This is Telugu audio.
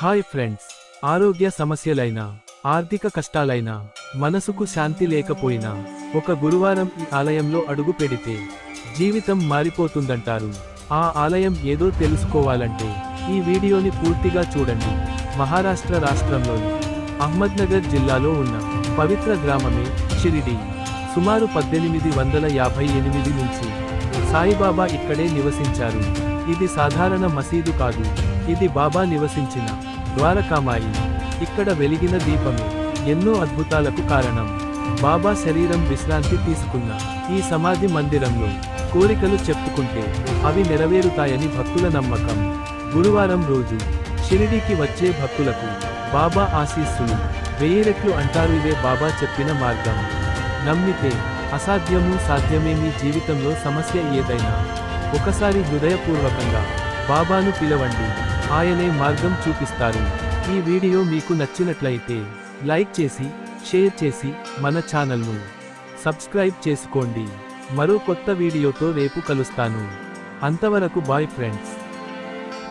హాయ్ ఫ్రెండ్స్, ఆరోగ్య సమస్యలైనా ఆర్థిక కష్టాలైనా మనసుకు శాంతి లేకపోయినా ఒక గురువారం ఈ ఆలయంలో అడుగు పెడితే జీవితం మారిపోతుందంటారు. ఆ ఆలయం ఏదో తెలుసుకోవాలంటే ఈ వీడియోని పూర్తిగా చూడండి. మహారాష్ట్ర రాష్ట్రంలోని అహ్మద్నగర్ జిల్లాలో ఉన్న పవిత్ర గ్రామమే షిరిడి. సుమారు 1858 నుంచి సాయిబాబా ఇక్కడే నివసించారు. ఇది సాధారణ మసీదు కాదు, ఇది బాబా నివసించిన ద్వారకామాయి. ఇక్కడ వెలిగిన దీపమే ఎన్నో అద్భుతాలకు కారణం. బాబా శరీరం విశ్రాంతి తీసుకున్న ఈ సమాధి మందిరంలో కోరికలు చెప్పుకుంటే అవి నెరవేరుతాయని భక్తుల నమ్మకం. గురువారం రోజు షిరిడీకి వచ్చే భక్తులకు బాబా ఆశీస్సులు 1000 రెట్లు అంటారు. ఇదే బాబా చెప్పిన మార్గం. నమ్మితే అసాధ్యము సాధ్యమే. మీ జీవితంలో సమస్య ఏదైనా ఒకసారి హృదయపూర్వకంగా బాబాను పిలవండి, ఆయనే మార్గం చూపిస్తారు. ఈ వీడియో మీకు నచ్చినట్లయితే లైక్ చేసి షేర్ చేసి మన ఛానల్ను సబ్స్క్రైబ్ చేసుకోండి. మరో కొత్త వీడియోతో రేపు కలుస్తాను. అంతవరకు బాయ్ ఫ్రెండ్స్.